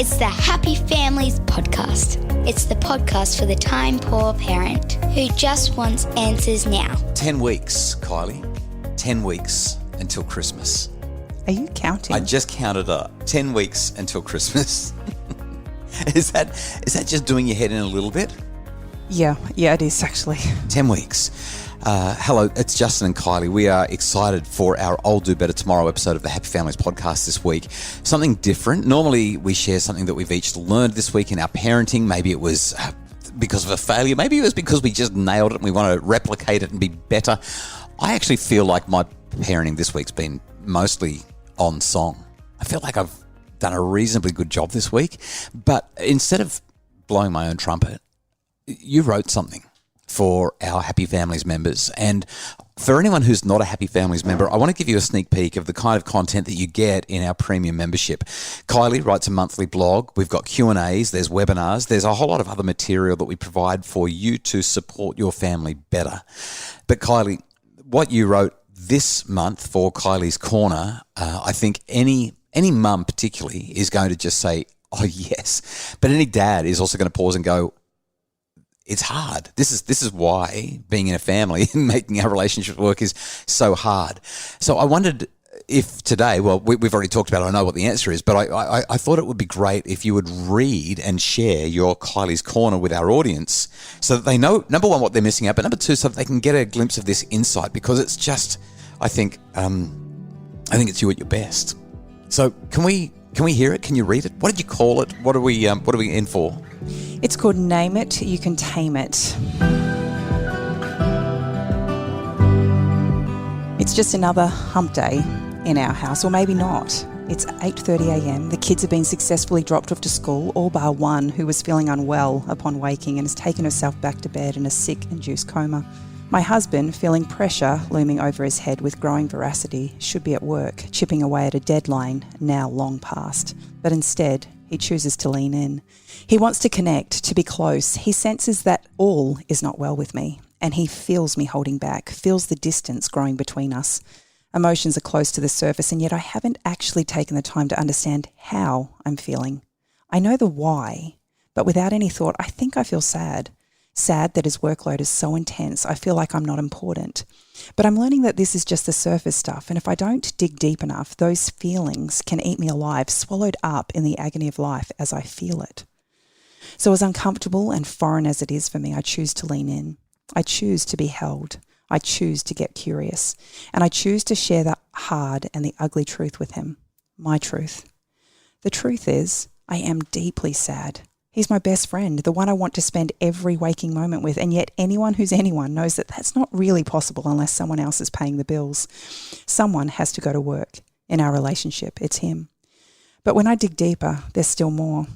It's the Happy Families podcast. It's the podcast for the time-poor parent who just wants answers now. 10 weeks, Kylie. 10 weeks until Christmas. Are you counting? I just counted up. 10 weeks until Christmas. Is that just doing your head in a little bit? Yeah, it is actually. 10 weeks. Hello, it's Justin and Kylie. We are excited for our I'll Do Better Tomorrow episode of the Happy Families podcast this week. Something different. Normally we share something that we've each learned this week in our parenting. Maybe it was because of a failure. Maybe it was because we just nailed it and we want to replicate it and be better. I actually feel like my parenting this week's been mostly on song. I feel like I've done a reasonably good job this week. But instead of blowing my own trumpet, you wrote something for our Happy Families members. And for anyone who's not a Happy Families member, I want to give you a sneak peek of the kind of content that you get in our premium membership. Kylie writes a monthly blog. We've got Q&As, there's webinars, there's a whole lot of other material that we provide for you to support your family better. But Kylie, what you wrote this month for Kylie's Corner, I think any mum particularly is going to just say, oh yes. But any dad is also going to pause and go, it's hard. This is why being in a family and making our relationship work is so hard. So I wondered if today, well, we've already talked about it, I know what the answer is, but I thought it would be great if you would read and share your Kylie's Corner with our audience so that they know, number one, what they're missing out, but number two, so that they can get a glimpse of this insight, because it's just, I think it's you at your best. So can we hear it? Can you read it? What did you call it? What are we in for? It's called Name It, You Can Tame It. It's just another hump day in our house, or maybe not. It's 8:30 a.m. The kids have been successfully dropped off to school, all bar one, who was feeling unwell upon waking and has taken herself back to bed in a sick-induced coma. My husband, feeling pressure looming over his head with growing veracity, should be at work, chipping away at a deadline now long past. But instead, he chooses to lean in. He wants to connect, to be close. He senses that all is not well with me, and he feels me holding back, feels the distance growing between us. Emotions are close to the surface, and yet I haven't actually taken the time to understand how I'm feeling. I know the why, but without any thought, I think I feel sad. Sad that his workload is so intense, I feel like I'm not important. But I'm learning that this is just the surface stuff, and if I don't dig deep enough, those feelings can eat me alive, swallowed up in the agony of life as I feel it. So as uncomfortable and foreign as it is for me, I choose to lean in. I choose to be held. I choose to get curious. And I choose to share the hard and the ugly truth with him. My truth. The truth is, I am deeply sad. He's my best friend, the one I want to spend every waking moment with, and yet anyone who's anyone knows that that's not really possible unless someone else is paying the bills. Someone has to go to work. In our relationship, it's him. But when I dig deeper, there's still more.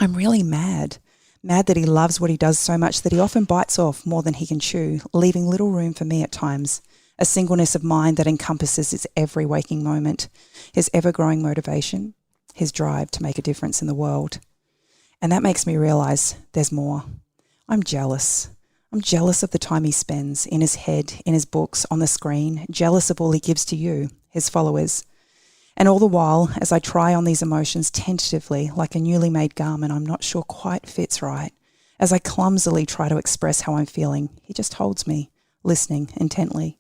I'm really mad. Mad that he loves what he does so much that he often bites off more than he can chew, leaving little room for me at times. A singleness of mind that encompasses his every waking moment, his ever-growing motivation, his drive to make a difference in the world. And that makes me realise there's more. I'm jealous. I'm jealous of the time he spends in his head, in his books, on the screen, jealous of all he gives to you, his followers. And all the while, as I try on these emotions tentatively, like a newly made garment I'm not sure quite fits right, as I clumsily try to express how I'm feeling, he just holds me, listening intently.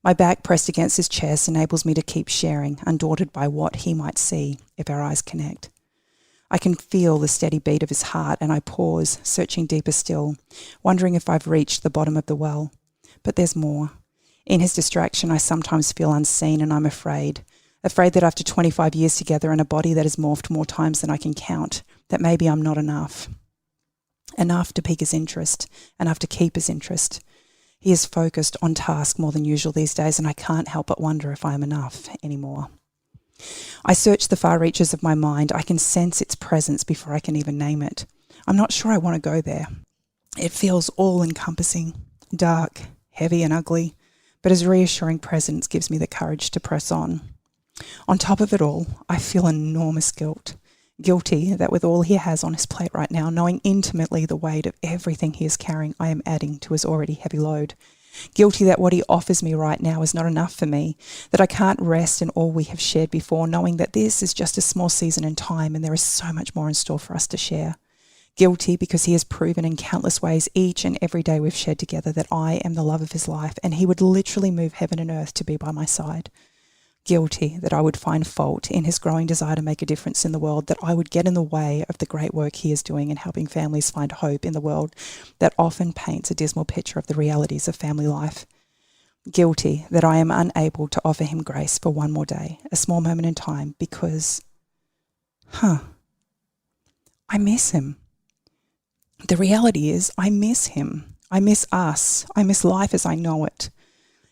My back pressed against his chest enables me to keep sharing, undaunted by what he might see if our eyes connect. I can feel the steady beat of his heart, and I pause, searching deeper still, wondering if I've reached the bottom of the well. But there's more. In his distraction, I sometimes feel unseen, and I'm afraid that after 25 years together and a body that has morphed more times than I can count, that maybe I'm not enough. Enough to pique his interest, enough to keep his interest. He is focused on task more than usual these days, and I can't help but wonder if I am enough anymore. I search the far reaches of my mind. I can sense its presence before I can even name it. I'm not sure I want to go there. It feels all-encompassing, dark, heavy and ugly, but his reassuring presence gives me the courage to press on. On top of it all, I feel enormous guilt. Guilty that with all he has on his plate right now, knowing intimately the weight of everything he is carrying, I am adding to his already heavy load. Guilty that what he offers me right now is not enough for me, that I can't rest in all we have shared before, knowing that this is just a small season in time and there is so much more in store for us to share. Guilty because he has proven in countless ways each and every day we've shared together that I am the love of his life and he would literally move heaven and earth to be by my side. Guilty that I would find fault in his growing desire to make a difference in the world, that I would get in the way of the great work he is doing in helping families find hope in the world that often paints a dismal picture of the realities of family life. Guilty that I am unable to offer him grace for one more day, a small moment in time, because, I miss him. The reality is I miss him. I miss us. I miss life as I know it.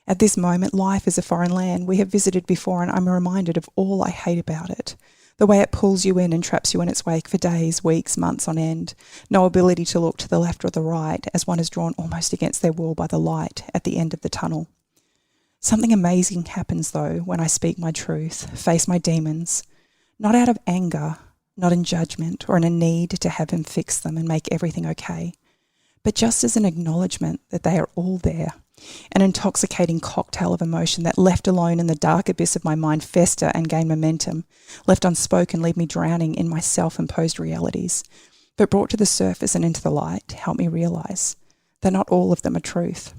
At this moment, life is a foreign land we have visited before, and I'm reminded of all I hate about it. The way it pulls you in and traps you in its wake for days, weeks, months on end. No ability to look to the left or the right, as one is drawn almost against their will by the light at the end of the tunnel. Something amazing happens, though, when I speak my truth, face my demons, not out of anger, not in judgment or in a need to have him fix them and make everything okay, but just as an acknowledgement that they are all there. An intoxicating cocktail of emotion that, left alone in the dark abyss of my mind, fester and gain momentum, left unspoken, leave me drowning in my self-imposed realities, but brought to the surface and into the light, help me realise that not all of them are truth.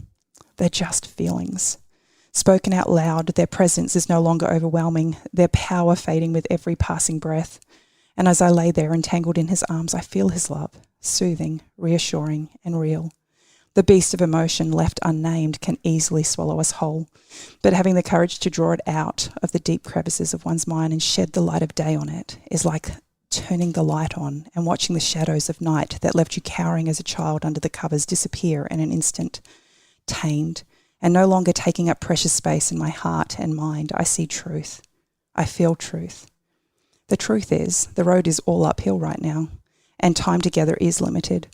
They're just feelings. Spoken out loud, their presence is no longer overwhelming, their power fading with every passing breath. And as I lay there entangled in his arms, I feel his love, soothing, reassuring and real. The beast of emotion left unnamed can easily swallow us whole, but having the courage to draw it out of the deep crevices of one's mind and shed the light of day on it is like turning the light on and watching the shadows of night that left you cowering as a child under the covers disappear in an instant. Tamed and no longer taking up precious space in my heart and mind, I see truth. I feel truth. The truth is, the road is all uphill right now, and time together is limited.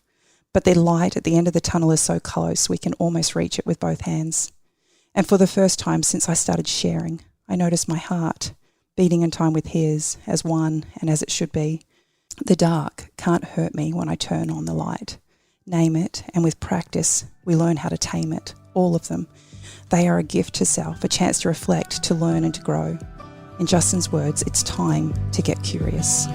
But the light at the end of the tunnel is so close we can almost reach it with both hands. And for the first time since I started sharing, I noticed my heart beating in time with his, as one and as it should be. The dark can't hurt me when I turn on the light. Name it, and with practice, we learn how to tame it, all of them. They are a gift to self, a chance to reflect, to learn and to grow. In Justin's words, it's time to get curious.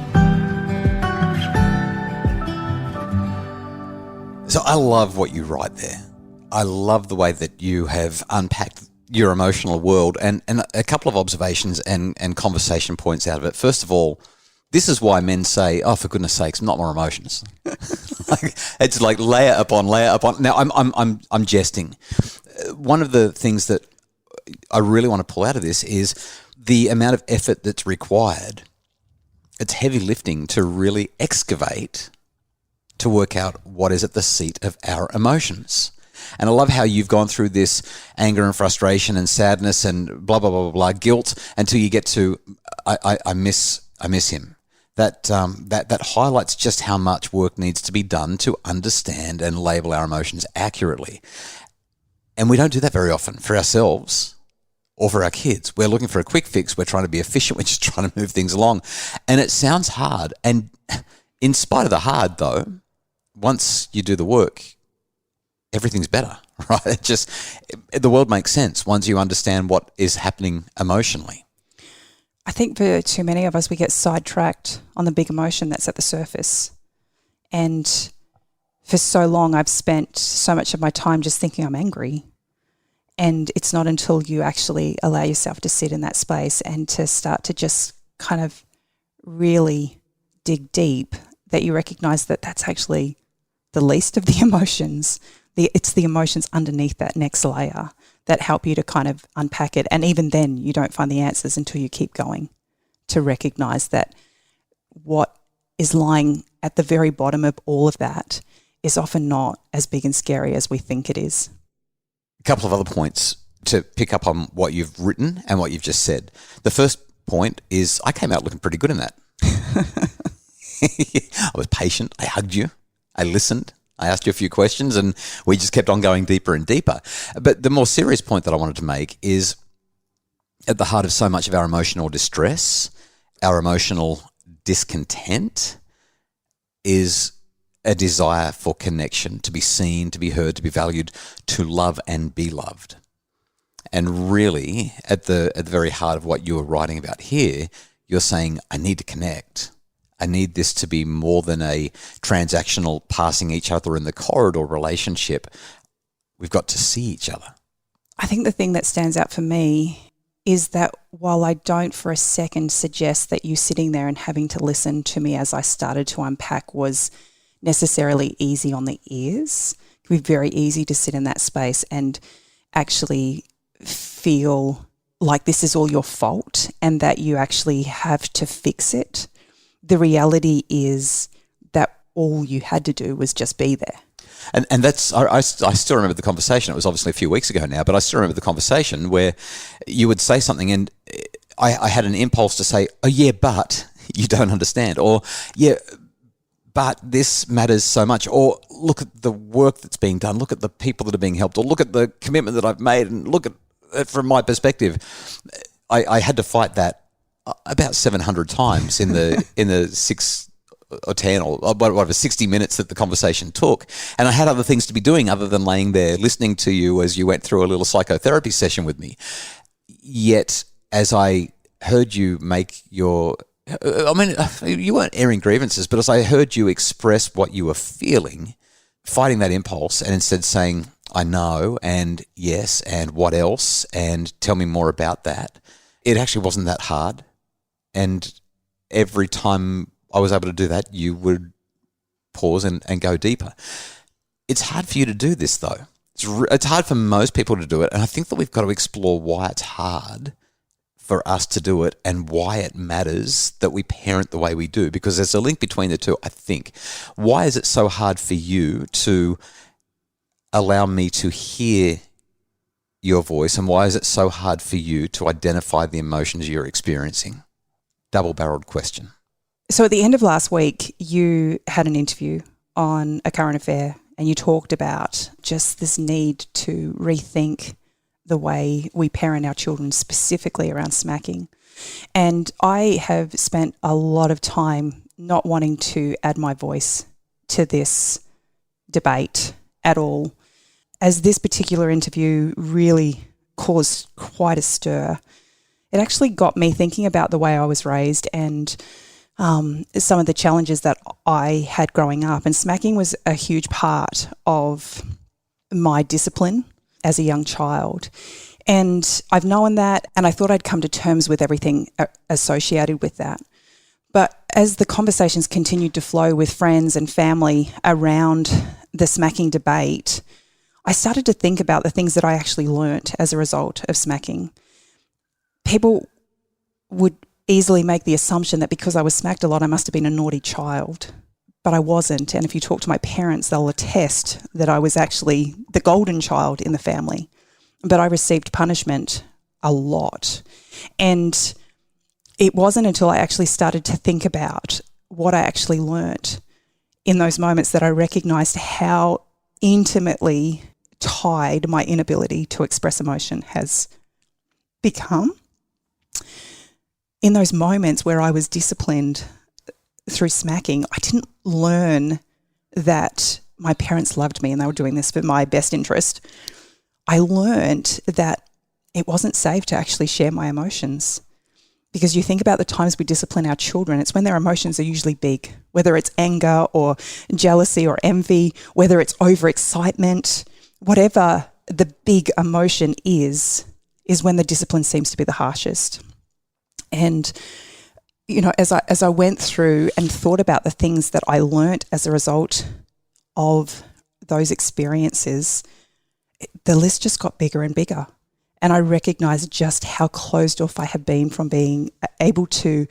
So I love what you write there. I love the way that you have unpacked your emotional world and a couple of observations and conversation points out of it. First of all, this is why men say, "Oh, for goodness sakes, not more emotions." It's like layer upon layer upon. Now, I'm jesting. One of the things that I really want to pull out of this is the amount of effort that's required. It's heavy lifting to really excavate, to work out what is at the seat of our emotions. And I love how you've gone through this anger and frustration and sadness and blah, blah, blah, blah, blah, guilt until you get to, I miss him. That highlights just how much work needs to be done to understand and label our emotions accurately. And we don't do that very often for ourselves or for our kids. We're looking for a quick fix. We're trying to be efficient. We're just trying to move things along. And it sounds hard. And in spite of the hard, though, once you do the work, everything's better, right? The world makes sense once you understand what is happening emotionally. I think for too many of us, we get sidetracked on the big emotion that's at the surface. And for so long, I've spent so much of my time just thinking I'm angry. And it's not until you actually allow yourself to sit in that space and to start to just kind of really dig deep that you recognize that that's actually the least of the emotions. It's the emotions underneath that next layer that help you to kind of unpack it. And even then, you don't find the answers until you keep going to recognize that what is lying at the very bottom of all of that is often not as big and scary as we think it is. A couple of other points to pick up on what you've written and what you've just said. The first point is I came out looking pretty good in that. I was patient. I hugged you. I listened. I asked you a few questions and we just kept on going deeper and deeper. But the more serious point that I wanted to make is at the heart of so much of our emotional distress, our emotional discontent is a desire for connection, to be seen, to be heard, to be valued, to love and be loved. And really, at the very heart of what you're writing about here, you're saying, I need to connect. I need this to be more than a transactional passing each other in the corridor relationship. We've got to see each other. I think the thing that stands out for me is that while I don't for a second suggest that you sitting there and having to listen to me as I started to unpack was necessarily easy on the ears, it can be very easy to sit in that space and actually feel like this is all your fault and that you actually have to fix it. The reality is that all you had to do was just be there. And that's, I still remember the conversation. It was obviously a few weeks ago now, but I still remember the conversation where you would say something and I had an impulse to say, oh yeah, but you don't understand. Or yeah, but this matters so much. Or look at the work that's being done. Look at the people that are being helped. Or look at the commitment that I've made and look at it from my perspective. I had to fight that about 700 times in the 6 or 10 or whatever 60 minutes that the conversation took, and I had other things to be doing other than laying there listening to you as you went through a little psychotherapy session with me. Yet as I heard you make your you weren't airing grievances, but as I heard you express what you were feeling, fighting that impulse and instead saying I know and yes and what else and tell me more about that, it actually wasn't that hard. And every time I was able to do that, you would pause and go deeper. It's hard for you to do this, though. It's hard for most people to do it, and I think that we've got to explore why it's hard for us to do it and why it matters that we parent the way we do, because there's a link between the two, I think. Why is it so hard for you to allow me to hear your voice, and why is it so hard for you to identify the emotions you're experiencing? Double-barreled question. So at the end of last week, you had an interview on A Current Affair and you talked about just this need to rethink the way we parent our children, specifically around smacking. And I have spent a lot of time not wanting to add my voice to this debate at all, as this particular interview really caused quite a stir. It actually got me thinking about the way I was raised and some of the challenges that I had growing up. And smacking was a huge part of my discipline as a young child. And I've known that, and I thought I'd come to terms with everything associated with that. But as the conversations continued to flow with friends and family around the smacking debate, I started to think about the things that I actually learnt as a result of smacking. People would easily make the assumption that because I was smacked a lot, I must have been a naughty child, but I wasn't. And if you talk to my parents, they'll attest that I was actually the golden child in the family, but I received punishment a lot. And it wasn't until I actually started to think about what I actually learnt in those moments that I recognised how intimately tied my inability to express emotion has become. In those moments where I was disciplined through smacking, I didn't learn that my parents loved me and they were doing this for my best interest. I learned that it wasn't safe to actually share my emotions, because you think about the times we discipline our children, it's when their emotions are usually big, whether it's anger or jealousy or envy, whether it's overexcitement, whatever the big emotion is when the discipline seems to be the harshest. And, you know, as I went through and thought about the things that I learnt as a result of those experiences, the list just got bigger and bigger. And I recognised just how closed off I had been from being able to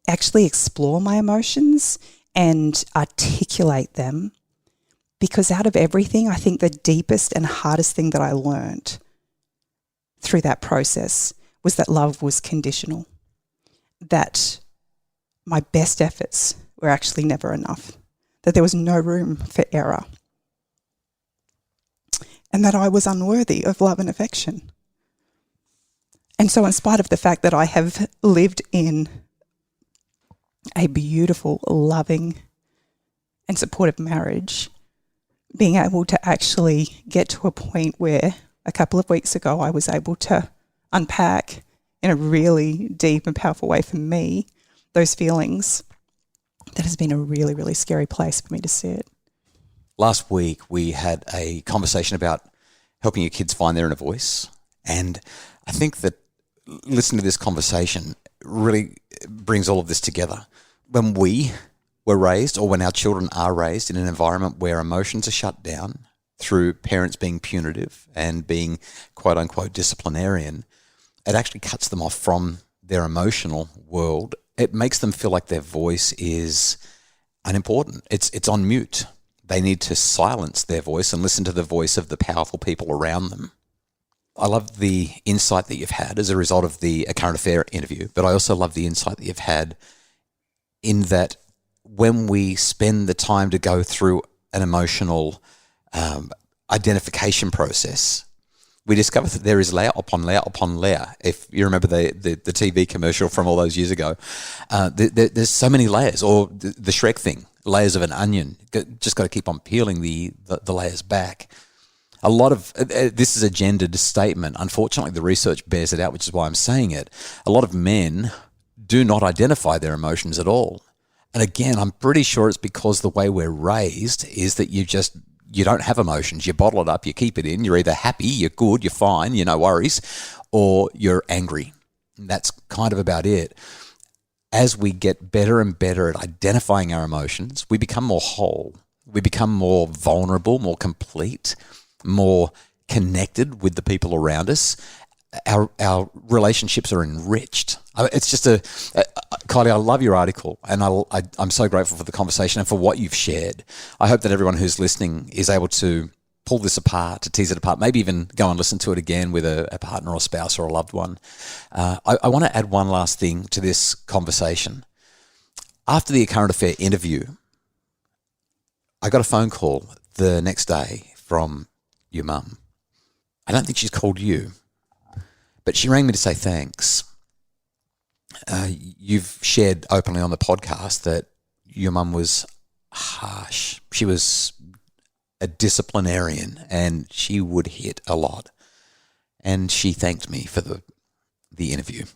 actually explore my emotions and articulate them. Because out of everything, I think the deepest and hardest thing that I learnt through that process was that love was conditional. That my best efforts were actually never enough, that there was no room for error, and that I was unworthy of love and affection. And so in spite of the fact that I have lived in a beautiful, loving and supportive marriage, being able to actually get to a point where a couple of weeks ago I was able to unpack in a really deep and powerful way for me those feelings, that has been a really, really scary place for me to sit. Last week we had a conversation about helping your kids find their inner voice, and I think that listening to this conversation really brings all of this together. When we were raised, or when our children are raised in an environment where emotions are shut down through parents being punitive and being quote unquote disciplinarian, it actually cuts them off from their emotional world. It makes them feel like their voice is unimportant. It's on mute. They need to silence their voice and listen to the voice of the powerful people around them. I love the insight that you've had as a result of the current affair interview, but I also love the insight that you've had in that when we spend the time to go through an emotional identification process, we discover that there is layer upon layer upon layer. If you remember the TV commercial from all those years ago, there's so many layers, or the Shrek thing, layers of an onion. Just got to keep on peeling the layers back. A lot of this is a gendered statement. Unfortunately, the research bears it out, which is why I'm saying it. A lot of men do not identify their emotions at all. And again, I'm pretty sure it's because the way we're raised is that you don't have emotions. You bottle it up, you keep it in. You're either happy, you're good, you're fine, no worries, or you're angry. And that's kind of about it. As we get better and better at identifying our emotions, we become more whole. We become more vulnerable, more complete, more connected with the people around us. Our relationships are enriched. It's just Kylie, I love your article, and I'm so grateful for the conversation and for what you've shared. I hope that everyone who's listening is able to pull this apart, to tease it apart, maybe even go and listen to it again with a partner or spouse or a loved one. I want to add one last thing to this conversation. After the current affair interview, I got a phone call the next day from your mum. I don't think she's called you, but she rang me to say thanks. You've shared openly on the podcast that your mum was harsh. She was a disciplinarian and she would hit a lot. And she thanked me for the interview.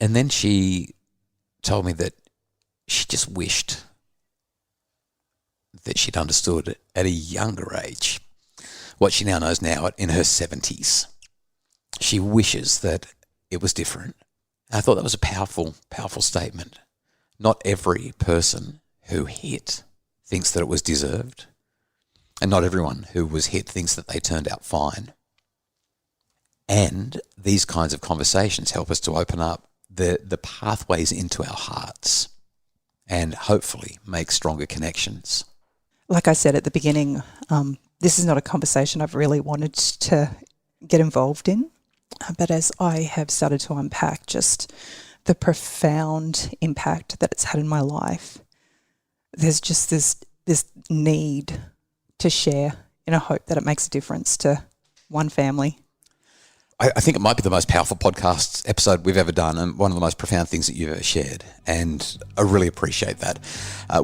And then she told me that she just wished that she'd understood at a younger age what she now knows now in her 70s. She wishes that it was different. I thought that was a powerful, powerful statement. Not every person who hit thinks that it was deserved, and not everyone who was hit thinks that they turned out fine. And these kinds of conversations help us to open up the pathways into our hearts and hopefully make stronger connections. Like I said at the beginning, this is not a conversation I've really wanted to get involved in. But as I have started to unpack just the profound impact that it's had in my life, there's just this need to share in a hope that it makes a difference to one family. I think it might be the most powerful podcast episode we've ever done, and one of the most profound things that you've ever shared. And I really appreciate that.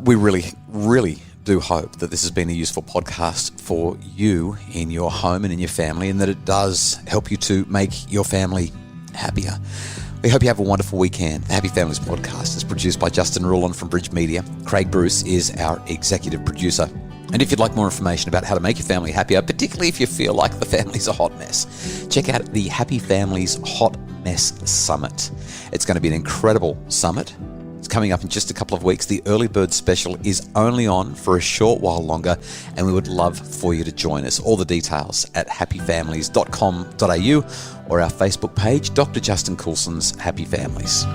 We really, really do hope that this has been a useful podcast for you in your home and in your family, and that it does help you to make your family happier. We hope you have a wonderful weekend. The Happy Families podcast is produced by Justin Rulon from Bridge Media. Craig Bruce is our executive producer. And if you'd like more information about how to make your family happier, particularly if you feel like the family's a hot mess, check out the Happy Families Hot Mess Summit. It's going to be an incredible summit. It's coming up in just a couple of weeks. The early bird special is only on for a short while longer, and we would love for you to join us. All the details at happyfamilies.com.au or our Facebook page, Dr. Justin Coulson's Happy Families.